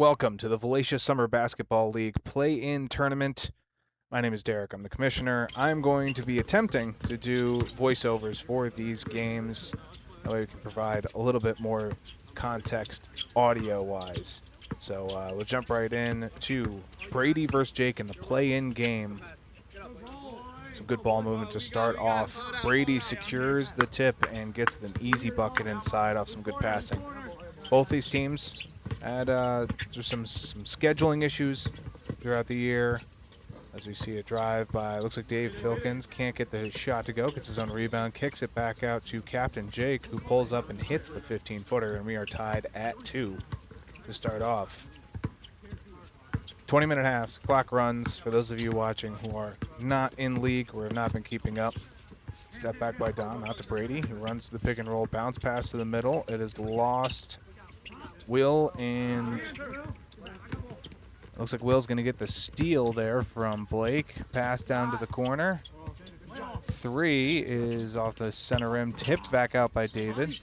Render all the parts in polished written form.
welcome to the Valacia Summer Basketball League play-in tournament. My name is Derek. I'm the commissioner. I'm going to be attempting to do voiceovers for these games. That way we can provide a little bit more context audio-wise. So we'll jump right in to Brady versus Jake in the play-in game. Some good ball movement to start off. Brady secures the tip and gets an easy bucket inside off some good passing. Both these teams had just some scheduling issues throughout the year. As we see a drive by, looks like Dave Filkins can't get the shot to go, gets his own rebound, kicks it back out to Captain Jake, who pulls up and hits the 15-footer, and we are tied at 2 to start off. 20-minute halves, clock runs. For those of you watching who are not in league or have not been keeping up, step back by Dom, out to Brady, who runs to the pick and roll, bounce pass to the middle. It is lost. Will, and looks like Will's going to get the steal there from Blake. Pass down to the corner. 3 is off the center rim, tipped back out by David.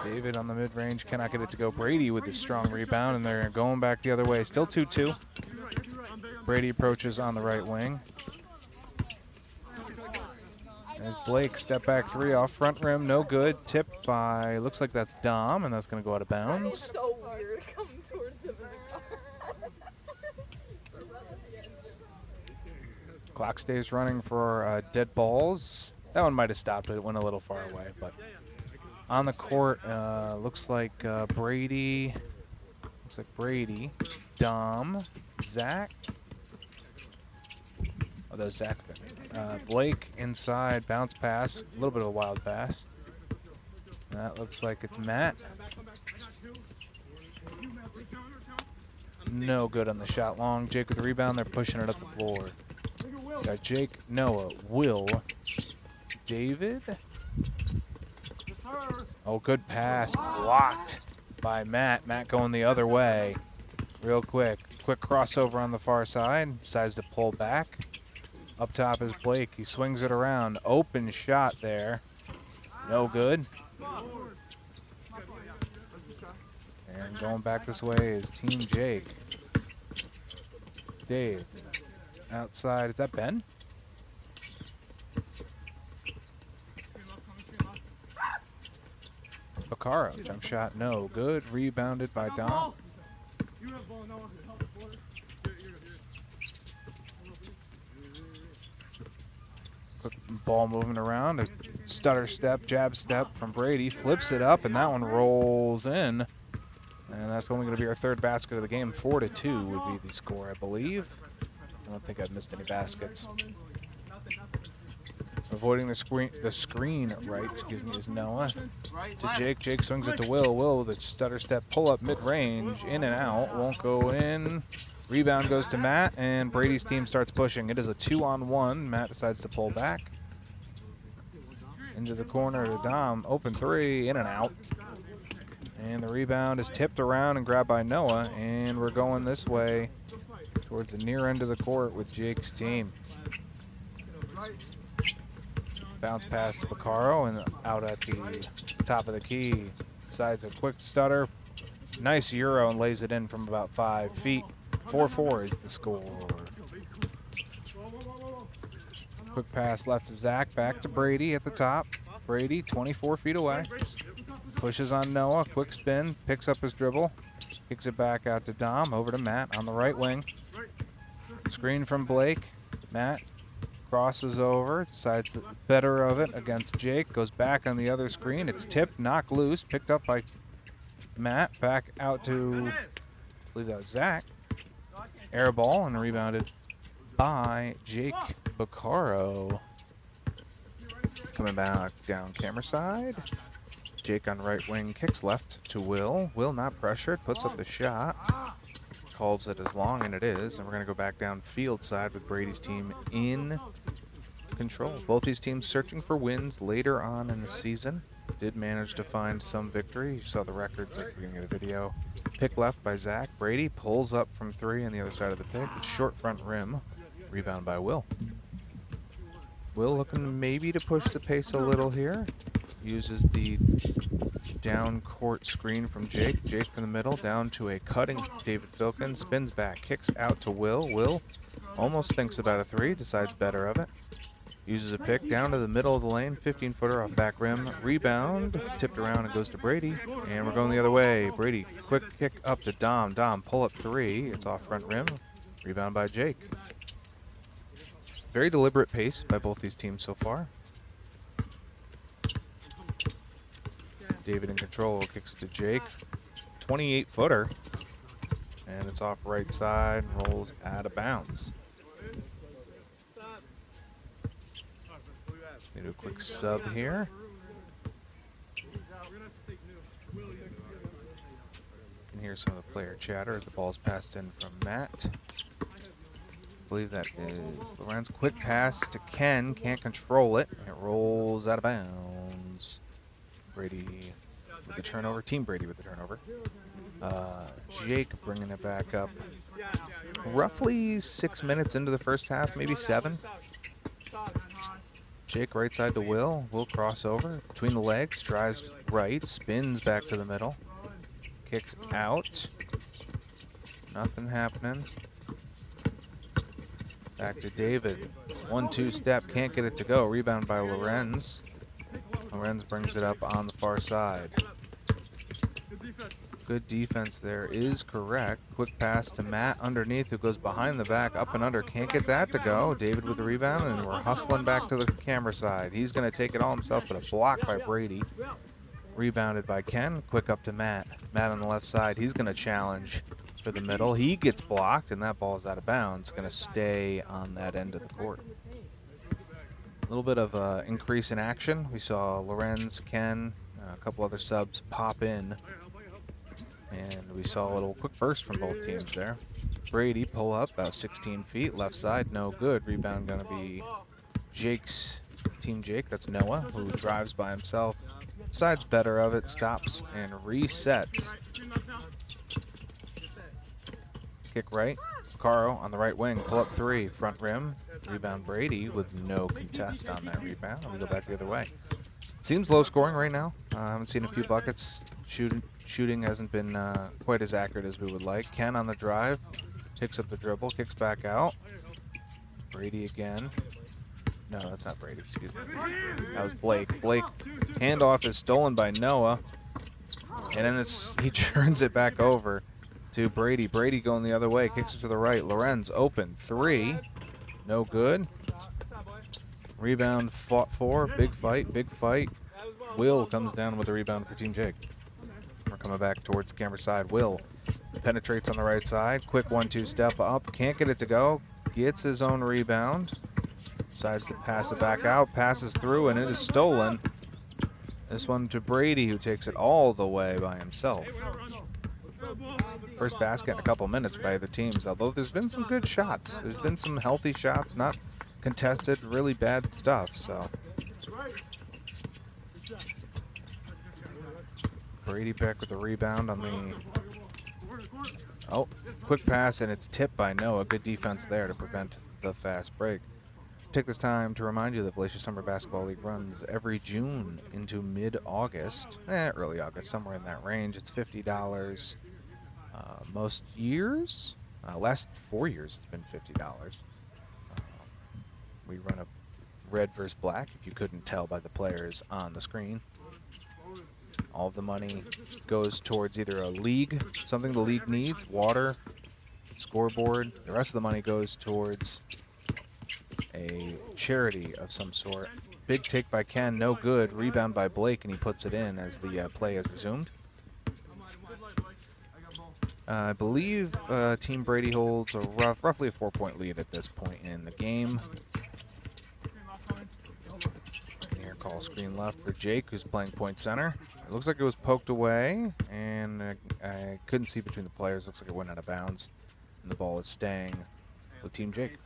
David on the mid-range cannot get it to go. Brady with a strong rebound, and they're going back the other way. Still 2-2. Brady approaches on the right wing. There's Blake, step back 3 off front rim, no good. Tipped by, looks like that's Dom, and that's going to go out of bounds. It's so weird coming towards them in the car. Clock stays running for dead balls. That one might have stopped, but it went a little far away. But on the court, looks like Brady, Dom, Zach. Oh, that was Zach. Blake inside, bounce pass, a little bit of a wild pass. That looks like it's Matt. No good on the shot long. Jake with the rebound, they're pushing it up the floor. Got Jake, Noah, Will, David. Oh, good pass, blocked by Matt. Matt going the other way real quick. Quick crossover on the far side, decides to pull back. Up top is Blake. He swings it around. Open shot there. No good. And going back this way is Team Jake. Dave. Outside. Is that Ben? Vaccaro. Jump shot. No good. Rebounded by Dom. Quick ball moving around, a stutter step, jab step from Brady, flips it up, and that one rolls in. And that's only going to be our third basket of the game. 4-2 would be the score, I believe. I don't think I've missed any baskets. Avoiding the screen right, is Noah. To Jake. Jake swings it to Will. Will with a stutter step, pull up mid-range, in and out, won't go in. Rebound goes to Matt, and Brady's team starts pushing. It is a 2-on-1. Matt decides to pull back. Into the corner to Dom. Open 3, in and out. And the rebound is tipped around and grabbed by Noah. And we're going this way towards the near end of the court with Jake's team. Bounce pass to Vaccaro, and out at the top of the key. Decides a quick stutter. Nice Euro, and lays it in from about 5 feet. 4-4 is the score. Quick pass left to Zach, back to Brady at the top. Brady 24 feet away. Pushes on Noah, quick spin, picks up his dribble. Kicks it back out to Dom, over to Matt on the right wing. Screen from Blake. Matt crosses over, decides the better of it against Jake. Goes back on the other screen. It's tipped, knocked loose, picked up by Matt. Back out to, I believe that was Zach. Air ball and rebounded by Jake Vaccaro. Coming back down camera side. Jake on right wing, kicks left to Will. Will not pressured, puts up the shot. Calls it as long, and it is. And we're going to go back down field side with Brady's team in control. Both these teams searching for wins later on in the season. Did manage to find some victory. You saw the records at the beginning of the video. Pick left by Zach. Brady pulls up from 3 on the other side of the pick. Short front rim. Rebound by Will. Will looking maybe to push the pace a little here. Uses the down court screen from Jake. Jake from the middle, down to a cutting David Filkin. Spins back, kicks out to Will. Will almost thinks about a three, decides better of it. Uses a pick down to the middle of the lane, 15-footer off back rim. Rebound, tipped around and goes to Brady. And we're going the other way. Brady, quick kick up to Dom. Dom, pull up three. It's off front rim. Rebound by Jake. Very deliberate pace by both these teams so far. David in control, kicks it to Jake. 28-footer. And it's off right side, rolls out of bounds. Do a quick sub here. You can hear some of the player chatter as the ball's passed in from Matt. I believe that is Lorenz. Quick pass to Ken. Can't control it. It rolls out of bounds. Brady with the turnover. Team Brady with the turnover. Jake bringing it back up. Roughly 6 minutes into the first half, maybe 7. Jake right side to Will. Will crossover between the legs, drives right, spins back to the middle, kicks out. Nothing happening. Back to David. 1-2 step, can't get it to go. Rebound by Lorenz. Lorenz brings it up on the far side. Good defense there is correct. Quick pass to Matt underneath, who goes behind the back, up and under. Can't get that to go. David with the rebound, and we're hustling back to the camera side. He's going to take it all himself, but a block by Brady. Rebounded by Ken. Quick up to Matt. Matt on the left side. He's going to challenge for the middle. He gets blocked, and that ball is out of bounds. Going to stay on that end of the court. A little bit of an increase in action. We saw Lorenz, Ken, a couple other subs pop in. And we saw a little quick burst from both teams there. Brady pull up about 16 feet. Left side, no good. Rebound going to be Jake's, Team Jake. That's Noah, who drives by himself. Decides better of it, stops and resets. Kick right. Caro on the right wing. Pull up three. Front rim. Rebound Brady with no contest on that rebound. And we go back the other way. Seems low scoring right now. I haven't seen a few buckets. Shooting hasn't been quite as accurate as we would like. Ken on the drive, picks up the dribble, kicks back out. Brady again. No, that's not Brady, excuse me. That was Blake. Blake, handoff is stolen by Noah. And then he turns it back over to Brady. Brady going the other way, kicks it to the right. Lorenz open, three. No good. Rebound fought for, big fight, big fight. Will comes down with the rebound for Team Jake. We're coming back towards camera side. Will penetrates on the right side. Quick 1-2 step up. Can't get it to go. Gets his own rebound. Decides to pass it back out. Passes through, and it is stolen. This one to Brady, who takes it all the way by himself. First basket in a couple minutes by the teams, although there's been some good shots. There's been some healthy shots, not contested, really bad stuff, so. Brady back with the rebound on the, oh, quick pass, and it's tipped by Noah. Good defense there to prevent the fast break. Take this time to remind you that Vsbl Summer Basketball League runs every June into mid-August, early August, somewhere in that range. It's $50 most years. Last 4 years it's been $50. We run a red versus black, if you couldn't tell by the players on the screen. All of the money goes towards either a league, something the league needs, water, scoreboard. The rest of the money goes towards a charity of some sort. Big take by Ken, no good. Rebound by Blake, and he puts it in as the play has resumed. I believe Team Brady holds a roughly a 4-point lead at this point in the game. Here, call screen left for Jake, who's playing point center. It looks like it was poked away, and I couldn't see between the players. Looks like it went out of bounds, and the ball is staying with Team Jake.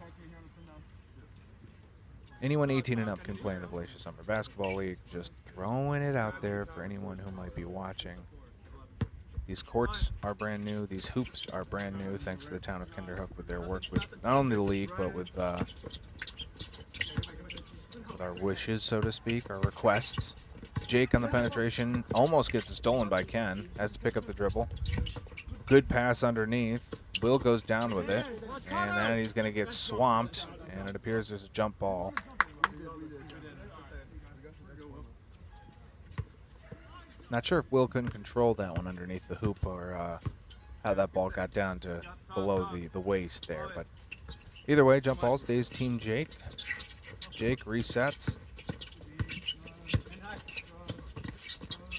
Anyone 18 and up can play in the Vsbl Summer Basketball League. Just throwing it out there for anyone who might be watching. These courts are brand new. These hoops are brand new, thanks to the town of Kinderhook with their work with not only the league, but with our wishes, so to speak, our requests. Jake on the penetration. Almost gets it stolen by Ken. Has to pick up the dribble. Good pass underneath. Will goes down with it. And then he's going to get swamped. And it appears there's a jump ball. Not sure if Will couldn't control that one underneath the hoop or how that ball got down to below the waist there. But either way, jump ball stays Team Jake. Jake resets.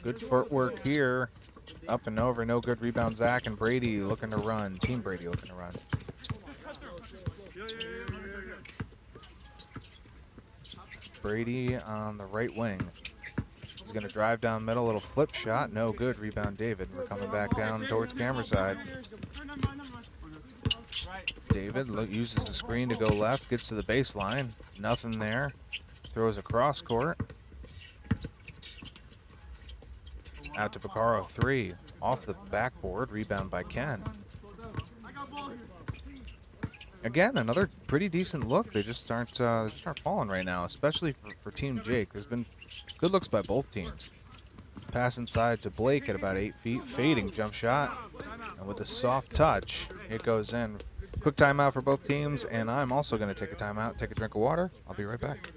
Good footwork here. Up and over, no good rebound. Zach and Brady looking to run. Team Brady looking to run. Brady on the right wing. He's going to drive down middle, little flip shot. No good. Rebound David. We're coming back down towards camera side. David uses the screen to go left, gets to the baseline. Nothing there. Throws across court. Out to Baccaro, 3. Off the backboard. Rebound by Ken. Again, another pretty decent look. They just aren't falling right now, especially for Team Jake. There's been good looks by both teams. Pass inside to Blake at about 8 feet. Fading jump shot. And with a soft touch, it goes in. Quick timeout for both teams, and I'm also going to take a timeout, take a drink of water. I'll be right back.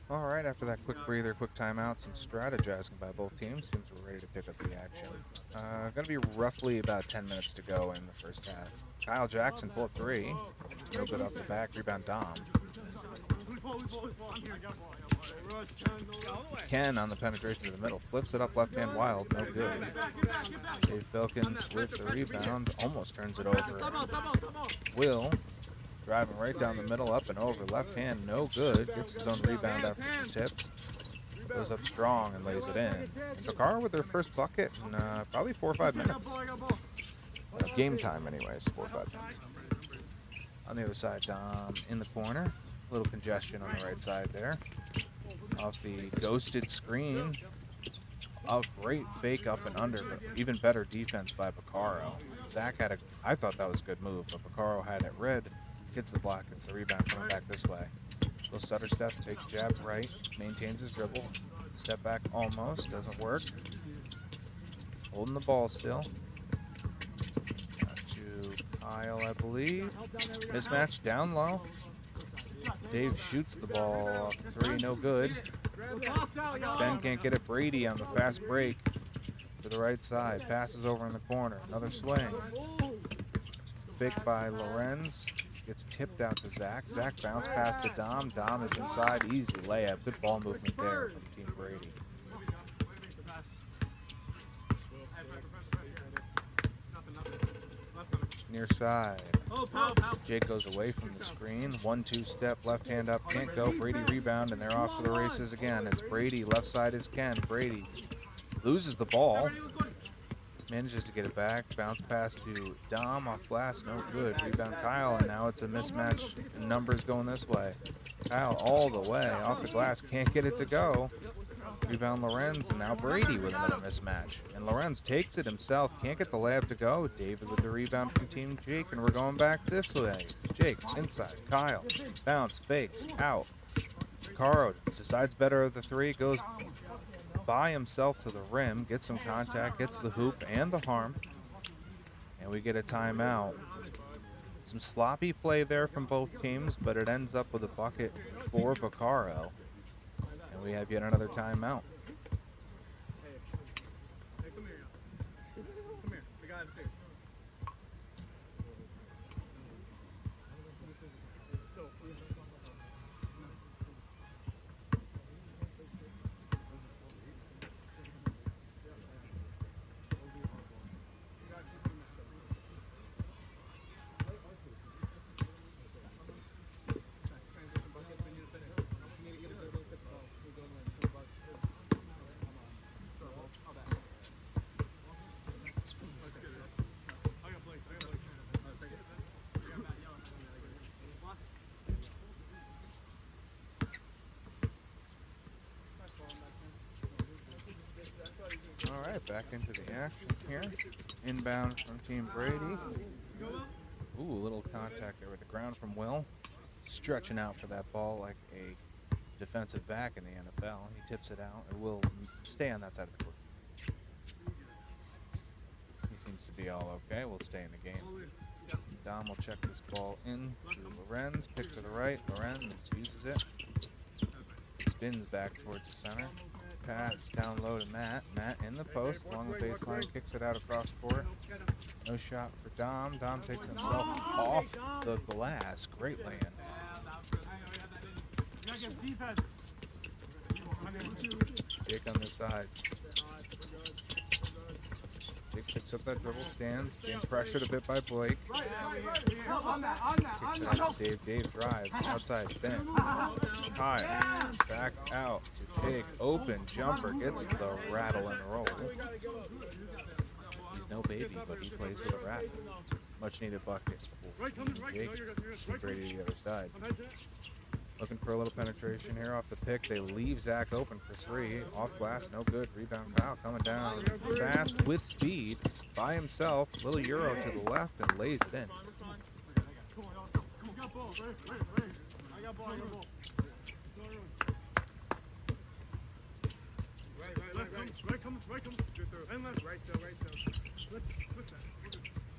All right, after that quick breather, quick timeout, some strategizing by both teams. Seems we're ready to pick up the action. Going to be roughly about 10 minutes to go in the first half. Kyle Jackson pull up 3. No good off the back. Rebound Dom. Ken on the penetration to the middle. Flips it up left hand wild. No good. Dave Filkins with the rebound. Almost turns it over. Will driving right down the middle, up and over. Left hand, no good. Gets his own rebound after some tips. Goes up strong and lays it in. And Baccaro with their first bucket in probably 4 or 5 minutes. Game time anyways, 4 or 5 minutes. On the other side, Dom in the corner. A little congestion on the right side there. Off the ghosted screen. A great fake up and under, but even better defense by Baccaro. Zach had I thought that was a good move, but Baccaro had it read. Gets the block, gets the rebound coming back this way. Little stutter step, take jab right, maintains his dribble. Step back almost, doesn't work. Holding the ball still. To Kyle, I believe. Mismatch down low. Dave shoots the ball off the 3, no good. Ben can't get it. Brady on the fast break to the right side. Passes over in the corner. Another swing. Fake by Lorenz. Gets tipped out to Zach. Zach bounce pass to Dom. Dom is inside. Easy layup. Good ball movement there from Team Brady. Near side. Jake goes away from the screen. 1-2 step. Left hand up. Can't go. Brady rebound, and they're off to the races again. It's Brady. Left side is Ken. Brady loses the ball. Manages to get it back. Bounce pass to Dom off glass. No good. Rebound Kyle, and now it's a mismatch. Numbers going this way. Kyle all the way off the glass. Can't get it to go. Rebound Lorenz, and now Brady with another mismatch. And Lorenz takes it himself. Can't get the layup to go. David with the rebound from Team Jake, and we're going back this way. Jake inside. Kyle. Bounce. Fakes. Out. Baccaro decides better of the 3. Goes by himself to the rim, gets some contact, gets the hoop and the harm, and we get a timeout. Some sloppy play there from both teams, but it ends up with a bucket for Baccaro, and we have yet another timeout. Hey, come here. Come here. We got All right, back into the action here. Inbound from Team Brady. Ooh, a little contact there with the ground from Will. Stretching out for that ball like a defensive back in the NFL. He tips it out. It will stay on that side of the court. He seems to be all okay. We'll stay in the game. Dom will check this ball in to Lorenz. Pick to the right. Lorenz uses it. Spins back towards the center. Pass down low to Matt. Matt in the post. Along the baseline. Kicks it out across court. No shot for Dom. Dom takes himself off the glass. Great lay-in. Jake on this side. Jake picks up that dribble, stands, being pressured a bit by Blake. Kicks it out to Dave. Dave drives, outside spin. Kyle, back out to Jake. Open jumper, gets the rattle and roll. He's no baby, but he plays with a rattle. Much needed bucket for Jake. Team Brady to the other side. Looking for a little penetration here off the pick. They leave Zach open for three. Off glass, no good. Rebound Kyle coming down fast with speed by himself. Little euro to the left and lays it in.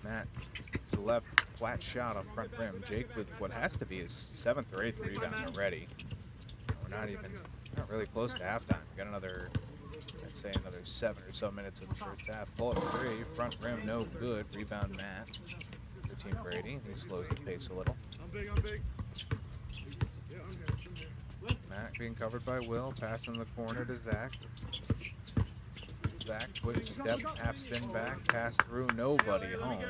Matt to the left, flat shot off front rim. Jake with what has to be his 7th or 8th rebound already. We're not really close to halftime. We got another, I'd say another 7 or so minutes of the first half. Pull up three, front rim, no good. Rebound Matt for Team Brady. He slows the pace a little. Matt being covered by Will, pass in the corner to Zach. Zach, quick step, half spin back, pass through, nobody home.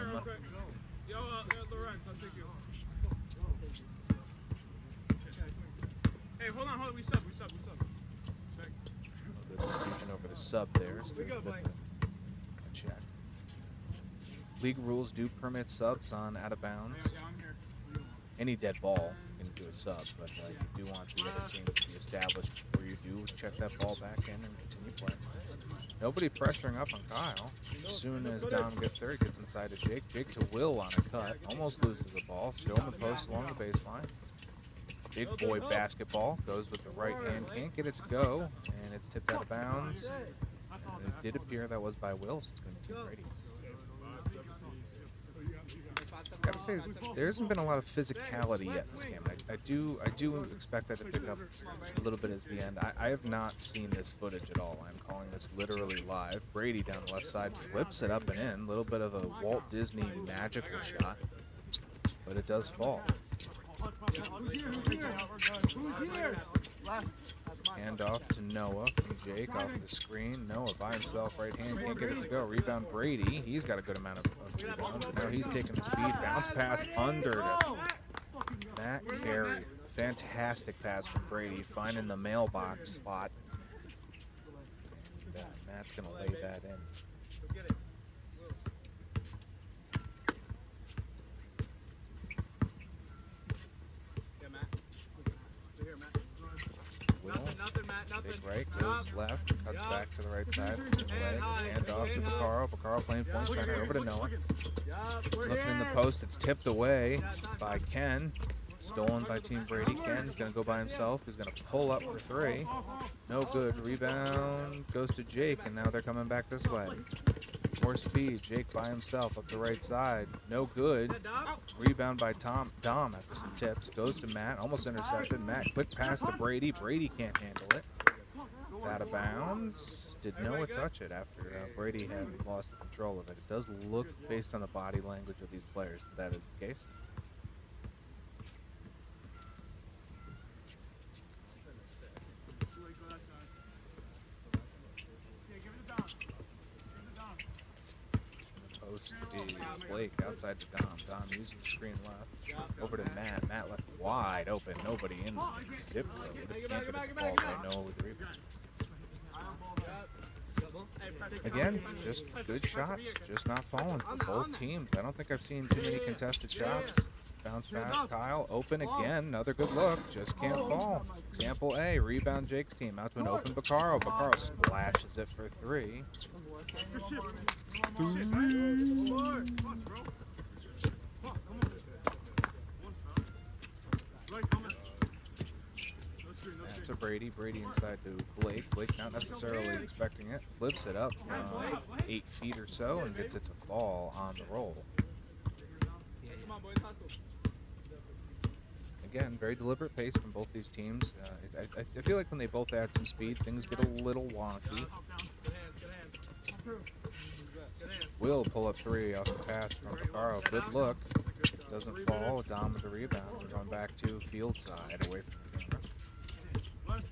Hey, hold on, we sub. A little bit of confusion over the sub there, so there's a bit of a check. League rules do permit subs on out of bounds. Any dead ball, you can do a sub, but you do want the other team to be established before you do check that ball back in and continue playing. Nobody pressuring up on Kyle. As soon as Dom gets there, he gets inside to Jake. Jake to Will on a cut. Almost loses the ball. Still in the post along the baseline. Big boy basketball. Goes with the right hand. Can't get it to go. And it's tipped out of bounds. And it did appear that was by Will, so it's going to be Team Brady. Gotta say, there hasn't been a lot of physicality yet in this game. I do expect that to pick up a little bit at the end. I have not seen this footage at all. I'm calling this literally live. Brady down the left side flips it up and in. A little bit of a Walt Disney magical shot, but it does fall. Hand off to Noah from Jake off the screen. Noah by himself, right hand, can't get it to go. Rebound Brady. He's got a good amount of rebounds. Now he's taking the speed. Bounce pass under to Matt Carey. Fantastic pass from Brady, finding the mailbox slot. And, Matt's going to lay that in. Big right, goes left, cuts back to the right side, legs, hand off to Bacaro. Bacaro playing point center over to Noah. Looking in the post, it's tipped away by Ken. Stolen by Team Brady. Ken's going to go by himself. He's going to pull up for three. No good. Rebound goes to Jake, and now they're coming back this way. More speed. Jake by himself up the right side. No good. Rebound by Dom after some tips. Goes to Matt. Almost intercepted. Matt, quick pass to Brady. Brady can't handle it. It's out of bounds. Did Noah touch it after Brady had lost the control of it? It does look, based on the body language of these players, that is the case. Post is Blake outside to Dom. Dom uses the screen left. Over to Matt. Matt left wide open. Nobody in the zip code. Can't get a ball by Noah with the rebound. Again, just good shots, just not falling for both teams. I don't think I've seen too many contested shots. Bounce pass, Kyle, open again, another good look, just can't fall. Example A, rebound Jake's team, out to an open Baccaro. Baccaro splashes it for 3. Back to Brady, Brady inside to Blake. Blake not necessarily expecting it, flips it up from 8 feet or so and gets it to fall on the roll. Again, very deliberate pace from both these teams. I feel like when they both add some speed, things get a little wonky. Will pull up 3 off the pass from Baccaro. Good look. Doesn't fall. Dom with the rebound. We're going back to field side away from the camera.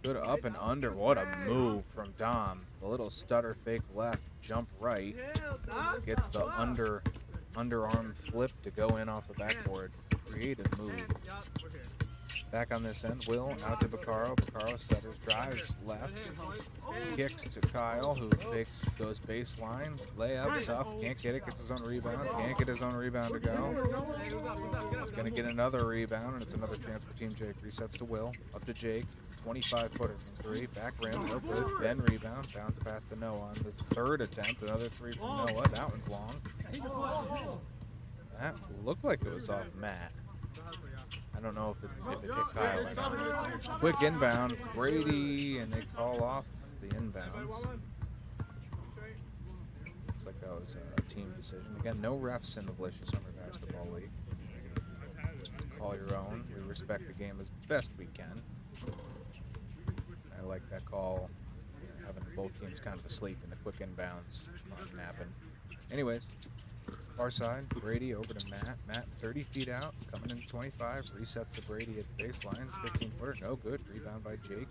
Good up and under. What a move from Dom. The little stutter fake left, jump right. Gets the underarm flip to go in off the backboard. Creative move. Back on this end, Will out to Baccaro. Baccaro stutters, drives left, kicks to Kyle, who fakes, goes baseline, layup, tough, can't get it, gets his own rebound, can't get his own rebound to go. He's going to get another rebound, and it's another chance for Team Jake. Resets to Will, up to Jake, 25-footer from 3, back rim, no good, then rebound, bounce pass to Noah on the 3rd attempt, another 3 from Noah, that one's long. That looked like it was off Matt. I don't know if it hit Kyle or not. Quick inbound, Brady, and they call off the inbounds. Looks like that was a team decision. Again, no refs in the Volition Summer Basketball League. Call your own. We respect the game as best we can. I like that call, having both teams kind of asleep in the quick inbounds on napping. Anyways. Far side, Brady over to Matt. Matt 30 feet out, coming in 25, resets to Brady at the baseline. 15-footer, no good. Rebound by Jake.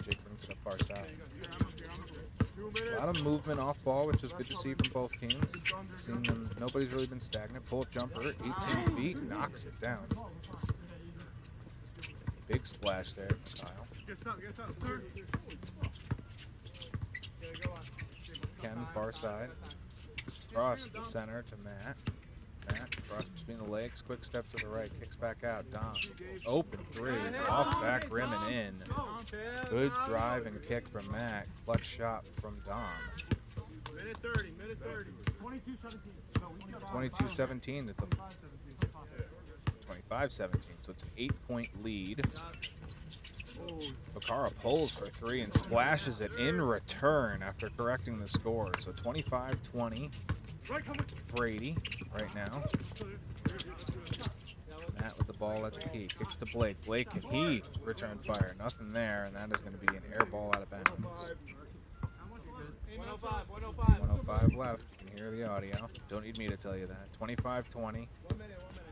Jake brings it up far side. A lot of movement off ball, which is good to see from both teams. Seeing them, nobody's really been stagnant. Pull-up jumper, 18 feet, knocks it down. Big splash there from Kyle. Ken, far side. Cross the center to Matt. Matt, cross between the legs. Quick step to the right. Kicks back out. Dom. Open 3. Off back rim and in. Good drive and kick from Matt. Clutch shot from Dom. Minute 30. 22-17. It's a 25-17. So it's an 8-point lead. Baccaro pulls for 3 and splashes it in return after correcting the score. So 25-20. Brady right now. Matt with the ball at the key. Kicks to Blake. Blake, can he return fire? Nothing there, and that is going to be an air ball out of bounds. 105 left. You can hear the audio. Don't need me to tell you that. 25-20.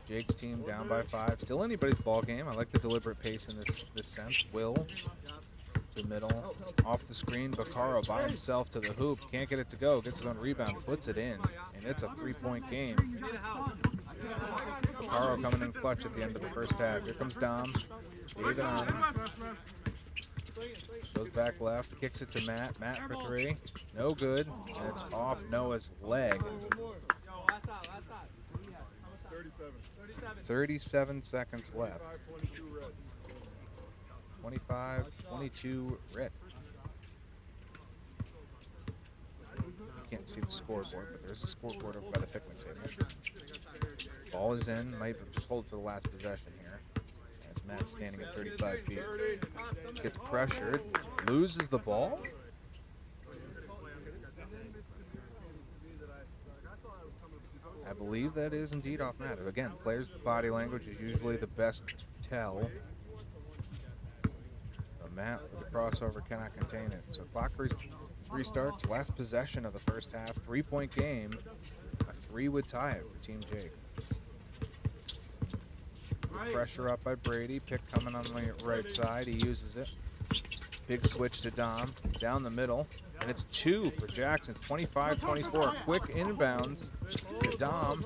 Jake's team down by 5. Still anybody's ball game. I like the deliberate pace in this sense. Will to middle. Off the screen. Baccaro by himself to the hoop. Can't get it to go. Gets his own rebound. Puts it in. And it's a 3-point game. Baccaro coming in clutch at the end of the first half. Here comes Dom. David on him. Goes back left. Kicks it to Matt. Matt for 3. No good. And it's off Noah's leg. 37 seconds left. 25-22 red. Can't see the scoreboard, but there's a scoreboard over by the picnic table. Ball is in. Might just hold for the last possession here. As Matt's standing at 35 feet. Gets pressured. Loses the ball. I believe that is indeed off Matt. Again, players' body language is usually the best tell. So Matt with the crossover cannot contain it. So clock restarts. Last possession of the first half. 3-point game. A 3 would tie it for Team Jake. Pressure up by Brady. Pick coming on the right side. He uses it. Big switch to Dom. Down the middle. And it's 2 for Jackson. 25-24. Quick inbounds to Dom.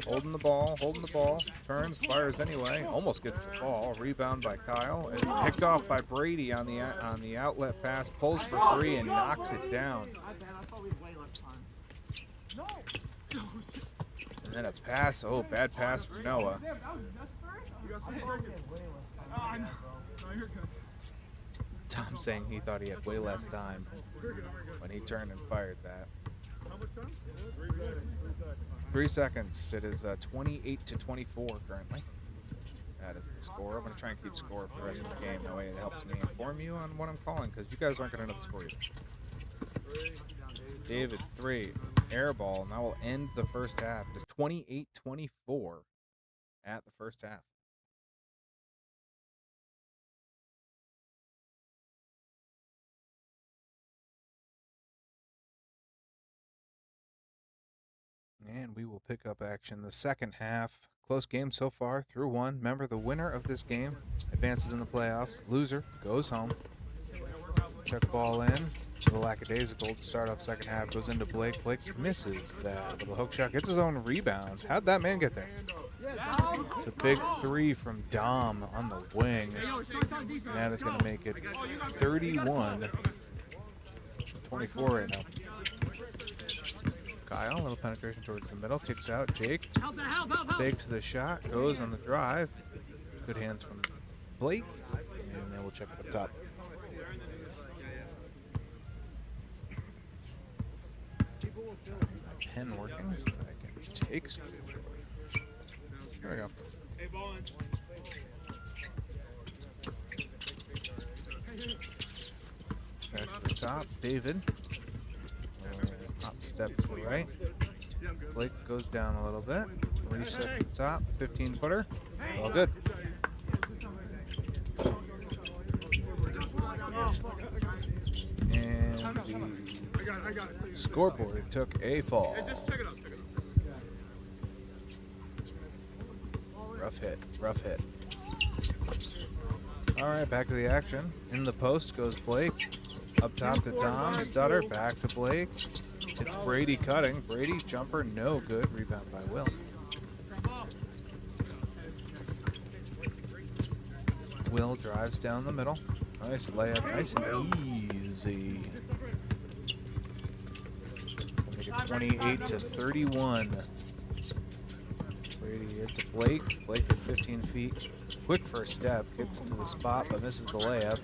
Holding the ball, turns, fires anyway, almost gets the ball. Rebound by Kyle, and picked off by Brady on the outlet pass, pulls for three and knocks it down. And then a pass, bad pass for Noah. Tom saying he thought he had way less time when he turned and fired that. How much time? 3 seconds. It is 28-24 currently. That is the score. I'm going to try and keep score for the rest of the game. That way it helps me inform you on what I'm calling, because you guys aren't going to know the score either. David, 3. Air ball. And that will end the first half. It is 28-24 at the first half. And we will pick up action the second half. Close game so far, through one. Remember, the winner of this game advances in the playoffs. Loser goes home. Check ball in. The lackadaisical to start off second half. Goes into Blake. Blake misses that little hook shot. Gets his own rebound. How'd that man get there? It's a big 3 from Dom on the wing. And that is going to make it 31-24 right now. Kyle, a little penetration towards the middle, kicks out. Jake fakes the shot, goes on the drive. Good hands from Blake, and then we'll check it up top. My pen working so that I can take score. Here we go. Back to the top, David. Top step to the right. Blake goes down a little bit. Reset to the top. 15-footer. All good. And the scoreboard took a fall. Rough hit. All right, back to the action. In the post goes Blake. Up top to Dom. Stutter. Back to Blake. It's Brady cutting. Brady jumper, no good. Rebound by Will. Will drives down the middle. Nice layup, nice and easy. We'll make it 28-31. Brady hits Blake. Blake at 15 feet. Quick first step, gets to the spot, but misses the layup.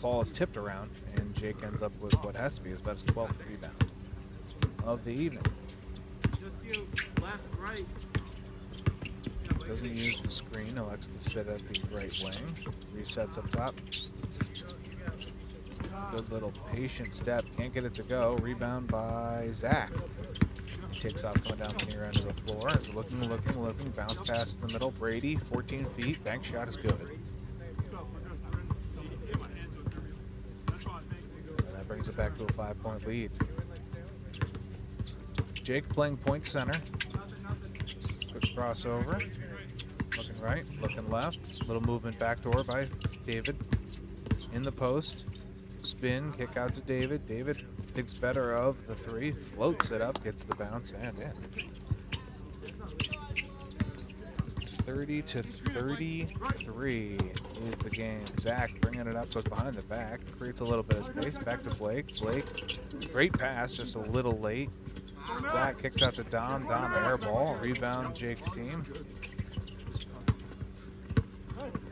Ball is tipped around, and Jake ends up with what has to be his best 12th rebound of the evening. Doesn't use the screen, elects to sit at the right wing. Resets up top. Good little patient step, can't get it to go. Rebound by Zach. Takes off coming down the near end of the floor. Looking, bounce pass in the middle. Brady, 14 feet, bank shot is good. And that brings it back to a 5-point lead. Jake playing point center. Quick crossover. Looking right, looking left. Little movement backdoor by David. In the post. Spin, kick out to David. David thinks better of the 3. Floats it up, gets the bounce, and in. 30-33 is the game. Zach bringing it up, goes behind the back. Creates a little bit of space. Back to Blake. Blake, great pass, just a little late. Zach kicks out to Dom. Dom air ball. Rebound, Jake's team.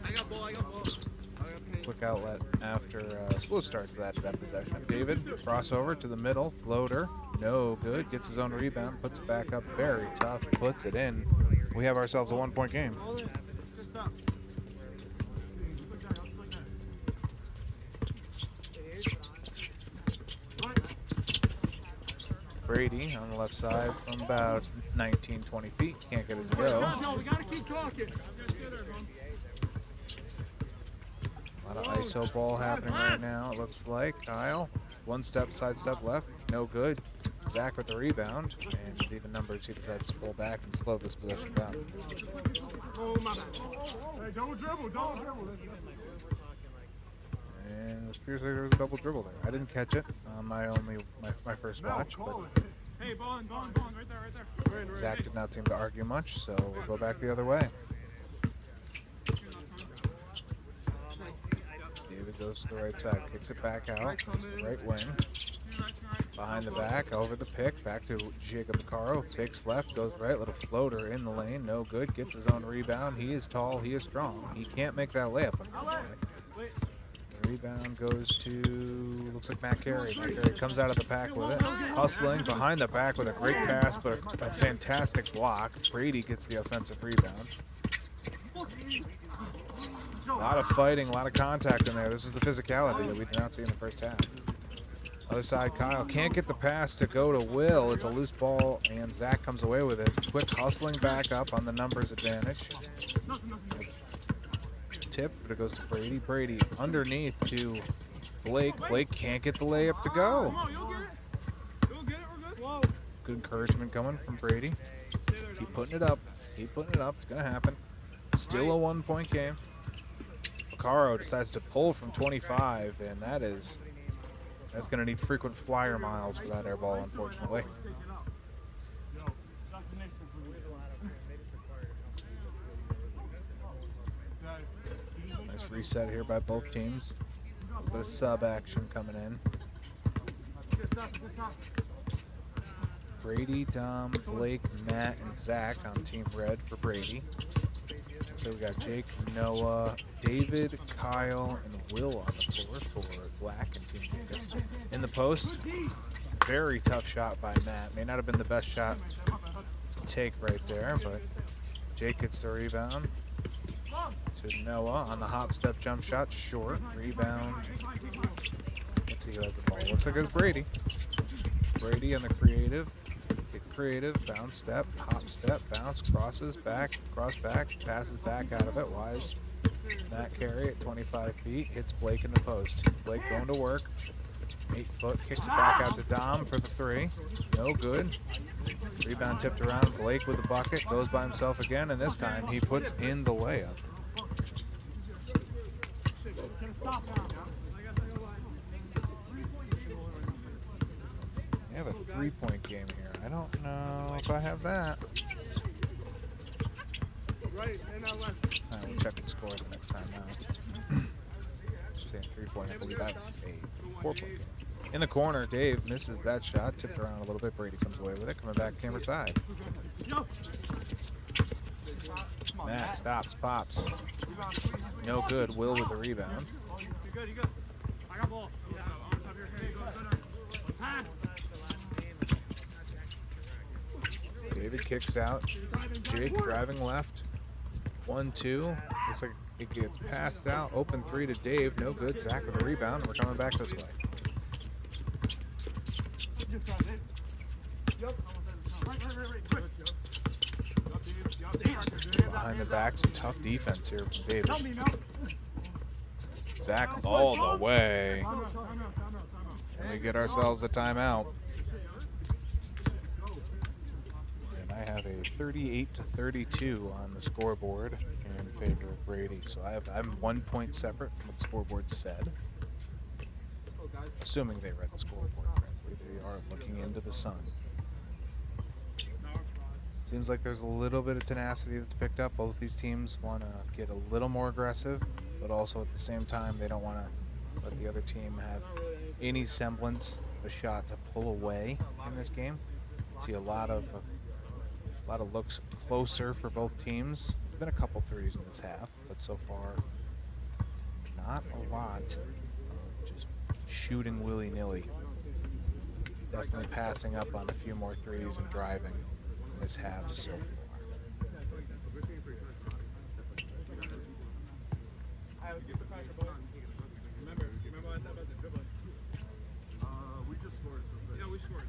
I got ball. Quick outlet after a slow start to that possession. David, crossover to the middle. Floater, no good. Gets his own rebound. Puts it back up. Very tough. Puts it in. We have ourselves a 1-point game. Brady on the left side from about 19-20 feet. Can't get it to go. We gotta keep talking. A lot of ISO ball happening right now, it looks like. Kyle, one step, side step left, no good. Zach with the rebound, and with even numbers, he decides to pull back and slow this possession down. Hey, double dribble. And it appears like there was a double dribble there. I didn't catch it on my first watch, but Hey, ball in, right there. Zach did not seem to argue much, so we'll go back the other way. David goes to the right side, kicks it back out, goes to the right wing. Behind the back, over the pick, back to Jacob Caro. Fakes left, goes right, little floater in the lane, no good. Gets his own rebound. He is tall, he is strong. He can't make that layup, unfortunately. The rebound goes to, looks like Matt Carey. Matt Carey comes out of the pack with it. Hustling behind the back with a great pass, but a fantastic block. Brady gets the offensive rebound. A lot of fighting, a lot of contact in there. This is the physicality that we did not see in the first half. Other side, Kyle can't get the pass to go to Will. It's a loose ball, and Zach comes away with it. Quick hustling back up on the numbers advantage. Tip, but it goes to Brady. Brady underneath to Blake. Blake can't get the layup to go. Good encouragement coming from Brady. Keep putting it up. Keep putting it up. It's going to happen. Still a 1-point game. Caro decides to pull from 25, and that's going to need frequent flyer miles for that air ball, unfortunately. Nice reset here by both teams. A bit of sub action coming in. Brady, Dom, Blake, Matt, and Zach on Team Red for Brady. So we got Jake, Noah, David, Kyle, and Will on the floor for Black and Team David. In the post, very tough shot by Matt. May not have been the best shot to take right there, but Jake gets the rebound to Noah on the hop step jump shot, short. Rebound. Let's see who has the ball. Looks like it's Brady. Brady on the creative. Get creative, bounce step, hop step, bounce, crosses, back, cross back, passes back out of it. Wise. Matt Carey at 25 feet, hits Blake in the post. Blake going to work. 8 foot, kicks it back out to Dom for the 3. No good. Rebound tipped around. Blake with the bucket, goes by himself again, and this time he puts in the layup. We have a 3-point game here. I don't know if I have that. We'll check the score the next time now. Saying 3-point, I believe I have a 4-point game. In the corner, Dave misses that shot, tipped around a little bit. Brady comes away with it, coming back camera side. Matt stops, pops. No good. Will with the rebound. David kicks out. Jake driving left. 1-2. Looks like it gets passed out. Open 3 to Dave. No good. Zach with the rebound. We're coming back this way. Behind the back, some tough defense here from David. Zach all the way. And we get ourselves a timeout. And I have a 38-32 on the scoreboard in favor of Brady. So I'm 1 point separate from what the scoreboard said. Assuming they read the scoreboard correctly. They are looking into the sun. Seems like there's a little bit of tenacity that's picked up. Both these teams want to get a little more aggressive, but also at the same time, they don't want to let the other team have any semblance of a shot to pull away in this game. See a lot of looks closer for both teams. There's been a couple threes in this half, but so far, not a lot of just shooting willy-nilly. Definitely passing up on a few more threes and driving this half so far. Remember what I said about the dribbling? We just scored. Yeah, we scored.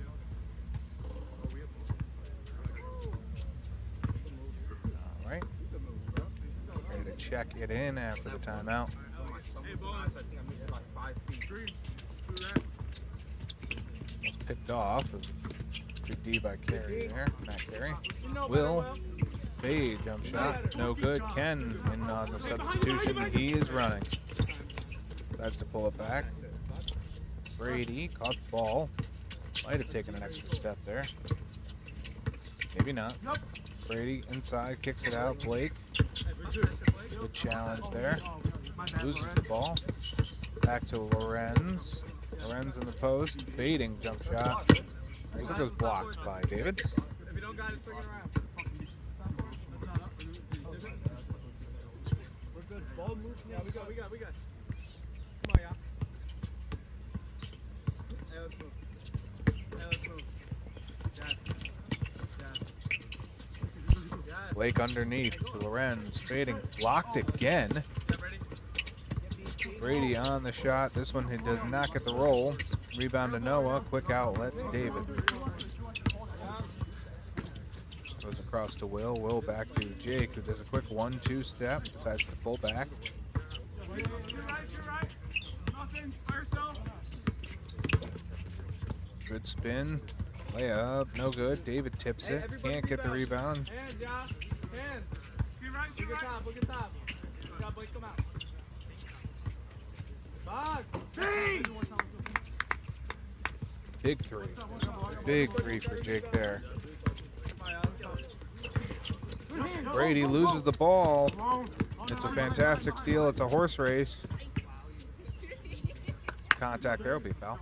All right. Ready to check it in after the timeout. Hey, boss. I think I'm missing like 5 feet. Was picked off. Good D by Carey there. Matt Carey. Will. Fade jump shot. No good. Ken in on the substitution. He is running. Decides to pull it back. Brady caught the ball. Might have taken an extra step there. Maybe not. Brady inside, kicks it out. Blake. Good challenge there. Loses the ball. Back to Lorenz. Lorenz in the post. Fading jump shot. Looks like it was blocked by David. If you don't got it, swing it around. We're good. Ball moves. Yeah, we got. Come on, y'all. Hey, let's move. Yes. Blake underneath to Lorenz. Fading. Blocked again. Brady on the shot. This one he does not get the roll. Rebound to Noah. Quick outlet to David. Goes across to Will. Will back to Jake, who does a quick 1-2 step. Decides to pull back. You're right. Nothing. By yourself. Good spin. Layup. No good. David tips it. Can't get the rebound. Hands, y'all. Hands. Look at top. Got Blake, come out. Box. Big three. Big three for Jake there. Brady loses the ball. It's a fantastic steal. It's a horse race. Contact there will be a foul.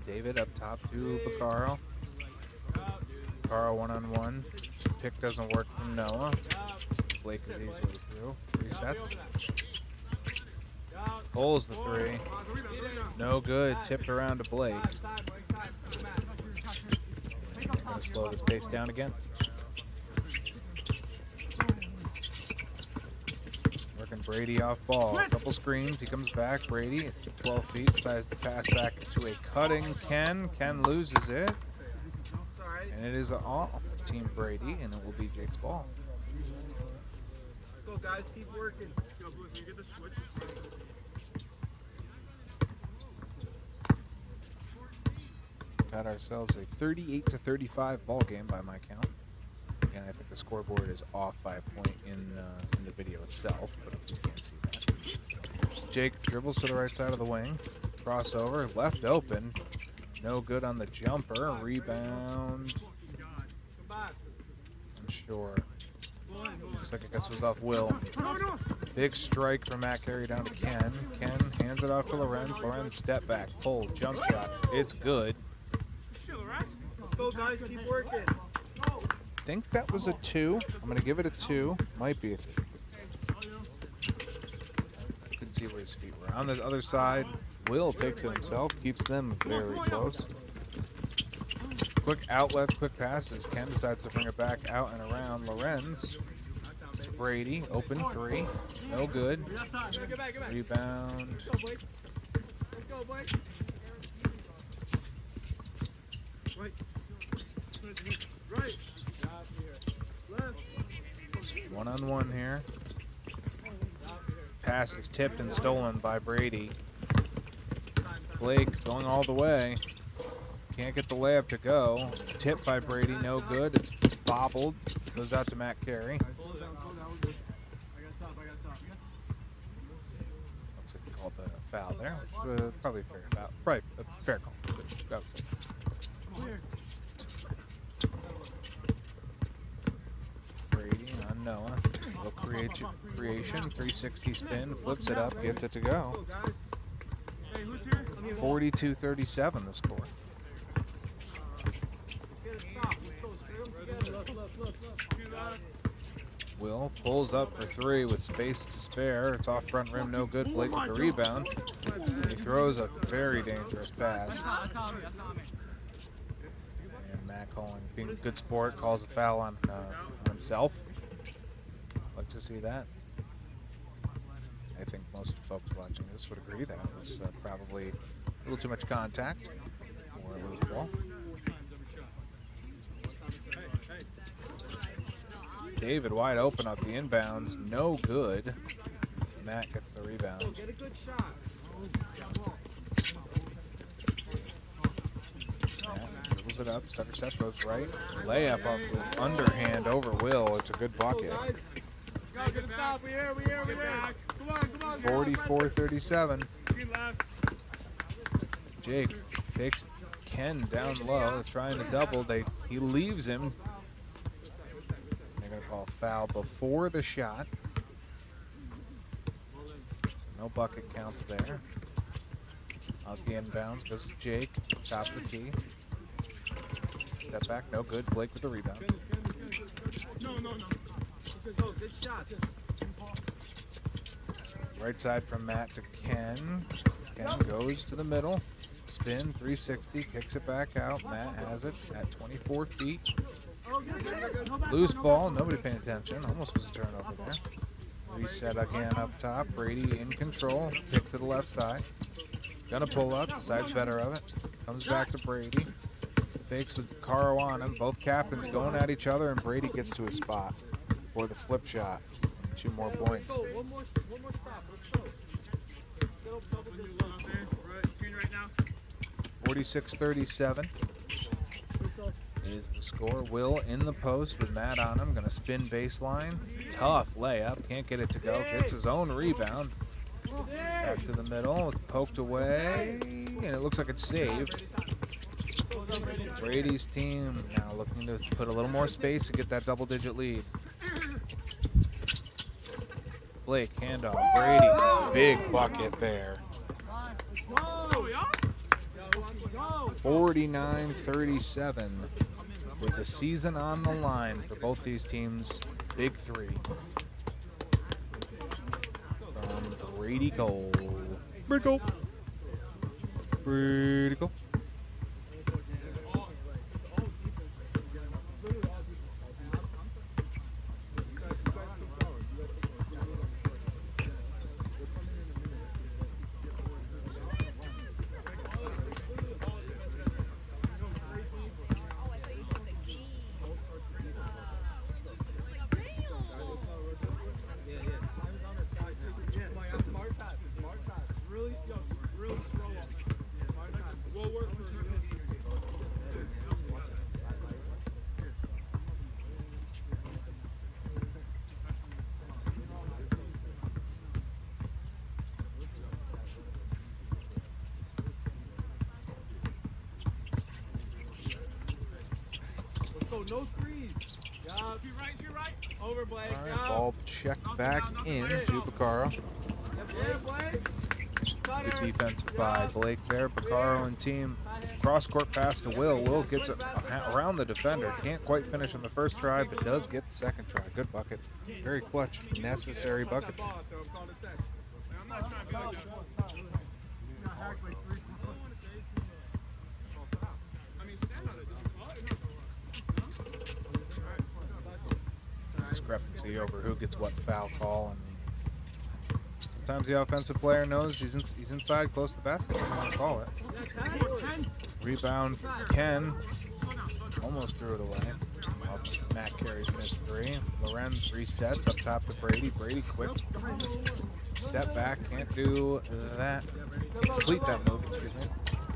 David up top to Baccaro. Baccaro one-on-one. Pick doesn't work from Noah. Blake is easily through. Reset. Pulls the three. No good. Tipped around to Blake. Gonna slow this pace down again. Working Brady off ball. Couple screens. He comes back. Brady at 12 feet. Decides to pass back to a cutting Ken. Ken loses it. And it is off Team Brady, and it will be Jake's ball. Let's go, guys. Keep working. Go, Blue. Can you get the switch? Got ourselves a 38-35 ball game by my count. Again, I think the scoreboard is off by a point in the video itself, but you can't see that. Jake dribbles to the right side of the wing. Crossover, left open. No good on the jumper. Rebound. Unsure. Looks like I guess it was off Will. Big strike from Matt Carey down to Ken. Ken hands it off to Lorenz. Lorenz step back, pull, jump shot. It's good. Let's go, guys. Keep working. I think that was a 2. I'm going to give it a 2. Might be a 3. Couldn't see where his feet were. On the other side, Will takes it himself, keeps them very close. Quick outlets, quick passes. Ken decides to bring it back out and around. Lorenz. Brady, open 3. No good. Rebound. Let's go, Blake. Right. One-on-one here. Pass is tipped and stolen by Brady. Blake going all the way. Can't get the layup to go. Tipped by Brady, no good. It's bobbled. Goes out to Matt Carey. Looks like he called the foul there. Which, probably a fair foul. Probably a fair call. Good. I would say. Brady on Noah. Will create creation. 360 spin. Flips it up. Gets it to go. 42-37 the score. Will pulls up for 3 with space to spare. It's off front rim, no good. Blake with the rebound. He throws a very dangerous pass. And Matt calling, being a good sport, calls a foul on himself. Like to see that. I think most folks watching this would agree that was probably a little too much contact for a loose ball. David wide open off the inbounds. No good. Matt gets the rebound. Get a good shot. Matt dribbles it up. Stutter step goes right. Layup off the underhand over Will. It's a good bucket. Go, get a stop. We here. Come on. 44-37. Jake takes Ken down low, trying to double. He leaves him. They're going to call a foul before the shot. So no bucket counts there. Off the inbounds goes to Jake, top of the key. Step back, no good. Blake with the rebound. No. Go, good shots. Right side from Matt to Ken. Ken goes to the middle. Spin, 360, kicks it back out. Matt has it at 24 feet. Loose ball, nobody paying attention. Almost was a turnover there. Reset again up top. Brady in control. Pick to the left side. Gonna pull up, decides better of it. Comes back to Brady. Fakes with Caro on him. Both captains going at each other, and Brady gets to a spot for the flip shot. 2 more points. One more stop. Let's go. 46-37 is the score. Will in the post with Matt on him. Going to spin baseline. Tough layup. Can't get it to go. Gets his own rebound. Back to the middle. It's poked away. And it looks like it's saved. Brady's team now looking to put a little more space to get that double-digit lead. Blake, handoff. Brady, big bucket there. 49-37 with the season on the line for both these teams. Big 3 from Brady Cole. Brady Cole. No threes. Yeah, you're right. Over, Blake. All right, ball checked back in to Bacaro. Yeah, Blake. Good defense by Blake there. Bacaro and team. Cross-court pass to Will. Will gets it around the defender. Can't quite finish on the first try, but does get the second try. Good bucket. Very clutch. Necessary bucket. Discrepancy over who gets what foul call, and sometimes the offensive player knows he's inside close to the basket. Doesn't want to call it. Rebound, Ken almost threw it away. Matt Carey's missed 3. Lorenz resets up top to Brady. Brady quick step back, can't do that. Complete that move. Excuse me.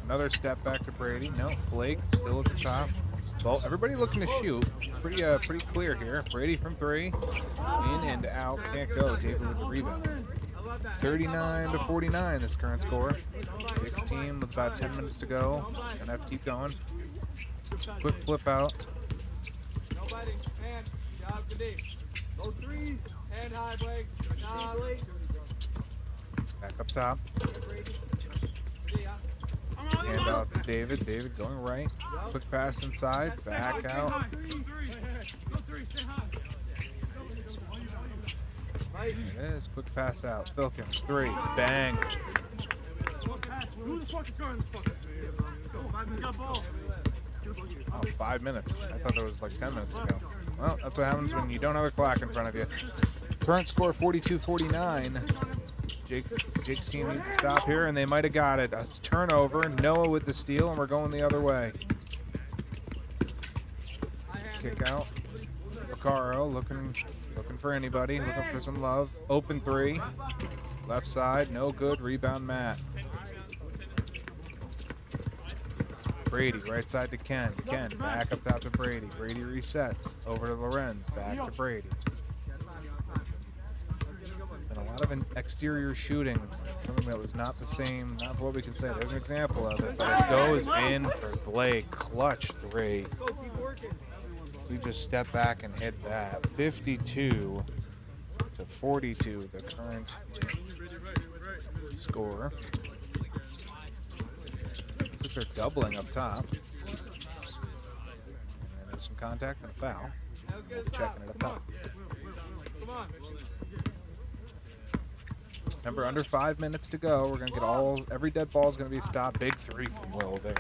Another step back to Brady. No, Blake still at the top. Well, everybody looking to shoot. Pretty clear here. Brady from 3. In and out. Can't go. David with the rebound. 39-49 this current score. Jake's team with about 10 minutes to go. Gonna have to keep going. Quick flip out. Nobody. Hand. Job for deep. Go threes. Hand high, Blake. Late. Back up top. Hand off to David. David going right. Quick pass inside. Back out. It is. Quick pass out. Filkins. 3. Bang. Oh, 5 minutes. I thought there was like 10 minutes to go. Well, that's what happens when you don't have a clock in front of you. Current score 42-49. Jake's team needs to stop here, and they might have got it. A turnover. Noah with the steal, and we're going the other way. Kick out. Vaccaro looking for anybody, looking for some love. Open three. Left side, no good. Rebound, Matt. Brady, right side to Ken. Ken, back up top to Brady. Brady resets. Over to Lorenz, back to Brady. And a lot of exterior shooting. Something that was not the same, not what we can say. There's an example of it, but it goes in for Blake. Clutch three. We just step back and hit that. 52 to 42, the current score. Looks like they're doubling up top. And there's some contact and a foul. Checking it up top. Remember, under 5 minutes to go. We're gonna get every dead ball is gonna be stopped. Big three from Will there.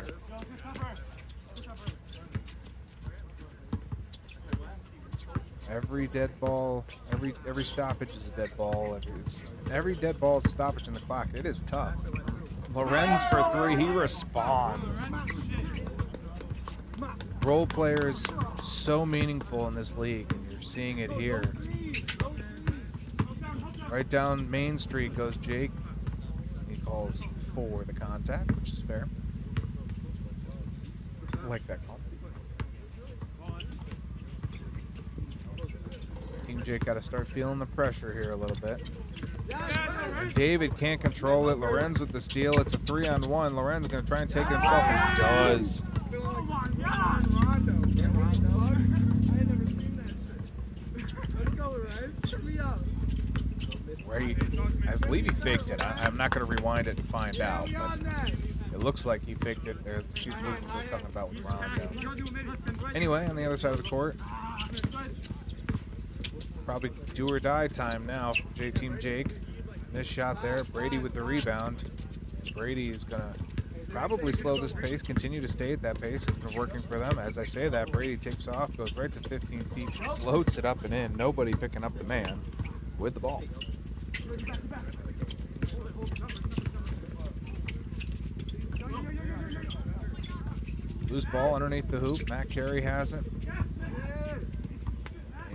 Every dead ball, every stoppage is a dead ball. Every dead ball is a stoppage in the clock. It is tough. Lorenz for three. He responds. Role players so meaningful in this league, and you're seeing it here. Right down Main Street goes Jake. He calls for the contact, which is fair. I like that call. King Jake got to start feeling the pressure here a little bit. And David can't control it. Lorenz with the steal. It's a 3-on-1. Lorenz going to try and take it himself, and he does. I believe he faked it. I'm not going to rewind it and find out, but it looks like he faked it. Let's see what we're talking about with Rondo. Anyway, on the other side of the court, probably do or die time now for Team Jake. This shot there, Brady with the rebound. Brady is going to probably slow this pace, continue to stay at that pace. It's been working for them. As I say that, Brady takes off, goes right to 15 feet, floats it up and in. Nobody picking up the man with the ball. Loose ball underneath the hoop. Matt Carey has it.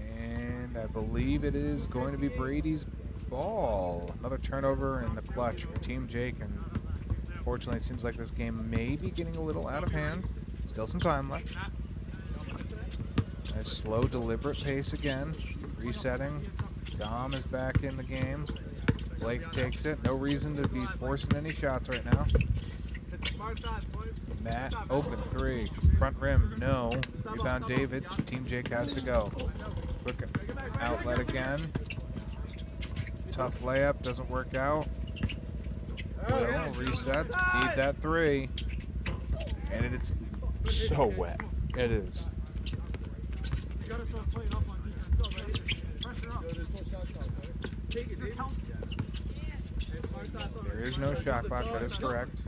And I believe it is going to be Brady's ball. Another turnover in the clutch for Team Jake. And unfortunately, it seems like this game may be getting a little out of hand. Still some time left. Nice slow, deliberate pace again. Resetting. Dom is back in the game. Blake takes it. No reason to be forcing any shots right now. Matt, open three. Front rim, no. Rebound David. Team Jake has to go. Quick outlet again. Tough layup, doesn't work out. Will resets. Need that three. And it's so wet. It is. There is no shot clock, that is correct.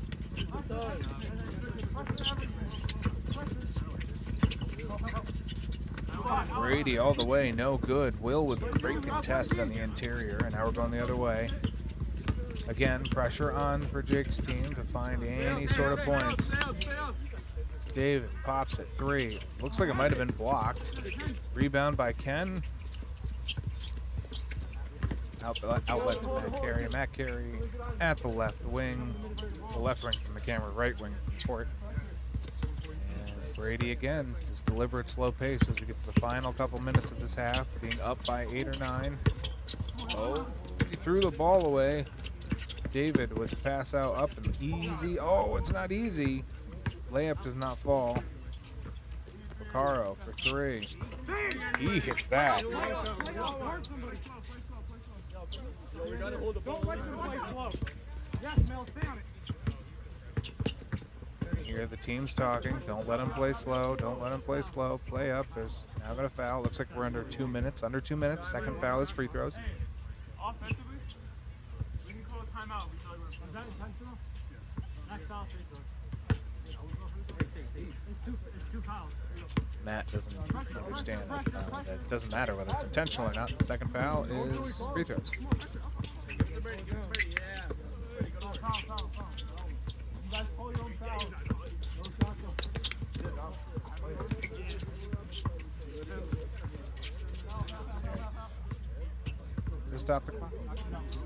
Brady all the way, no good. Will with a great contest on the interior, and now we're going the other way. Again, pressure on for Jake's team to find any sort of points. David pops it, three. Looks like it might have been blocked. Rebound by Ken. Outlet to Matt Carey. Matt Carey at the left wing. The left wing from the camera, right wing from the court. And Brady again, just deliberate slow pace as we get to the final couple minutes of this half, being up by 8 or 9. Oh, he threw the ball away. David with the pass out up and easy. Oh, it's not easy. Layup does not fall. Vaccaro for three. He hits that. Don't let him play slow. Yes, Mel, stay on it. Here the team's talking. Don't let him play slow. Don't let him play slow. Play up. There's now got a foul. Looks like we're under 2 minutes. Under 2 minutes. Second foul is free throws. Offensively, we can call a timeout. Is that intentional? Yes. Next foul, free throws. It's two fouls. Matt doesn't understand it. It doesn't matter whether it's intentional or not. The second foul is free throws. to stop the clock.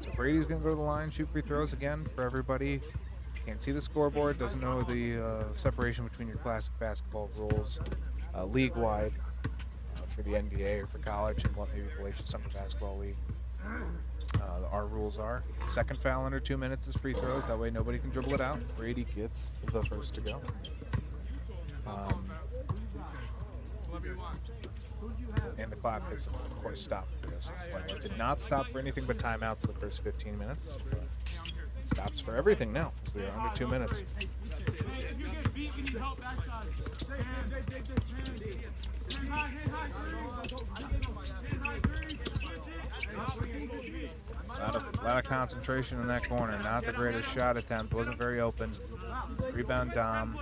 So Brady's going to go to the line, shoot free throws again for everybody. Can't see the scoreboard, doesn't know the separation between your classic basketball rules league-wide for the NBA or for college and what maybe Valatia Summer Basketball League. Our rules are second foul under 2 minutes is free throws. That way nobody can dribble it out. Brady gets the first to go. And the clock has, of course, stopped for this. It did not stop for anything but timeouts the first 15 minutes. It stops for everything now because we are under 2 minutes. A lot of concentration in that corner. Not the greatest shot attempt. Wasn't very open. Rebound Dom.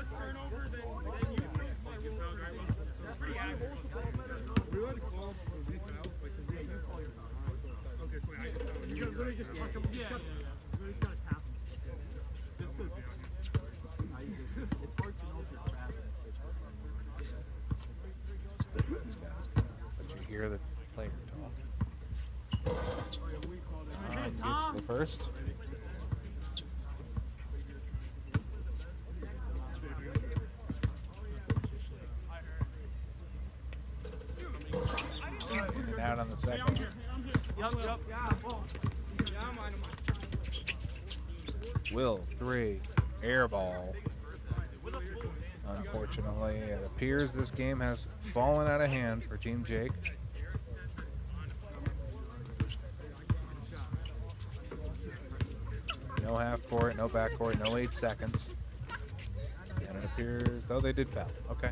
Did you hear the player talk? Gets the first. And out on the second. Will, 3. Air ball. Unfortunately, it appears this game has fallen out of hand for Team Jake. No half court, no back court, no 8 seconds. And it appears, oh, they did foul. Okay.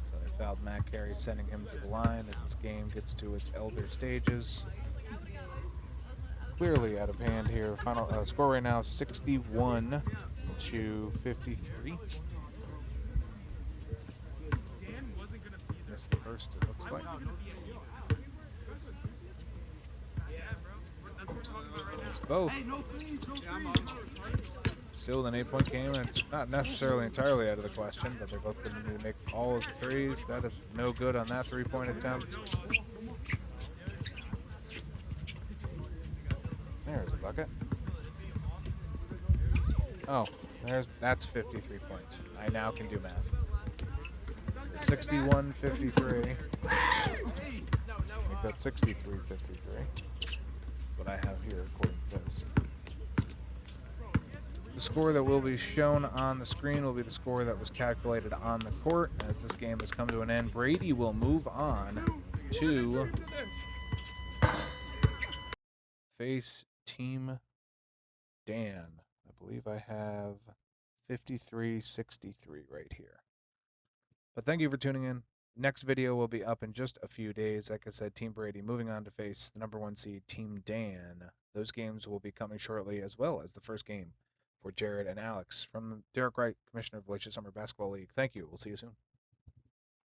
So they fouled Matt Carey, sending him to the line as this game gets to its elder stages. Clearly out of hand here. Final score right now, 61 to 53. Missed the first, it looks like. Missed both. Still an 8-point game, and it's not necessarily entirely out of the question, but they're both going to need to make all of the threes. That is no good on that 3-point attempt. There's a bucket. Oh, that's 53 points. I now can do math. 61-53. Make that 63-53. What I have here according to this. The score that will be shown on the screen will be the score that was calculated on the court. As this game has come to an end, Brady will move on to face Team Dan. I believe I have 53-63 right here. But thank you for tuning in. Next video will be up in just a few days. Like I said, Team Brady moving on to face the number 1 seed, Team Dan. Those games will be coming shortly, as well as the first game for Jared and Alex. From Derek Wright, Commissioner of Valatia Summer Basketball League, thank you. We'll see you soon.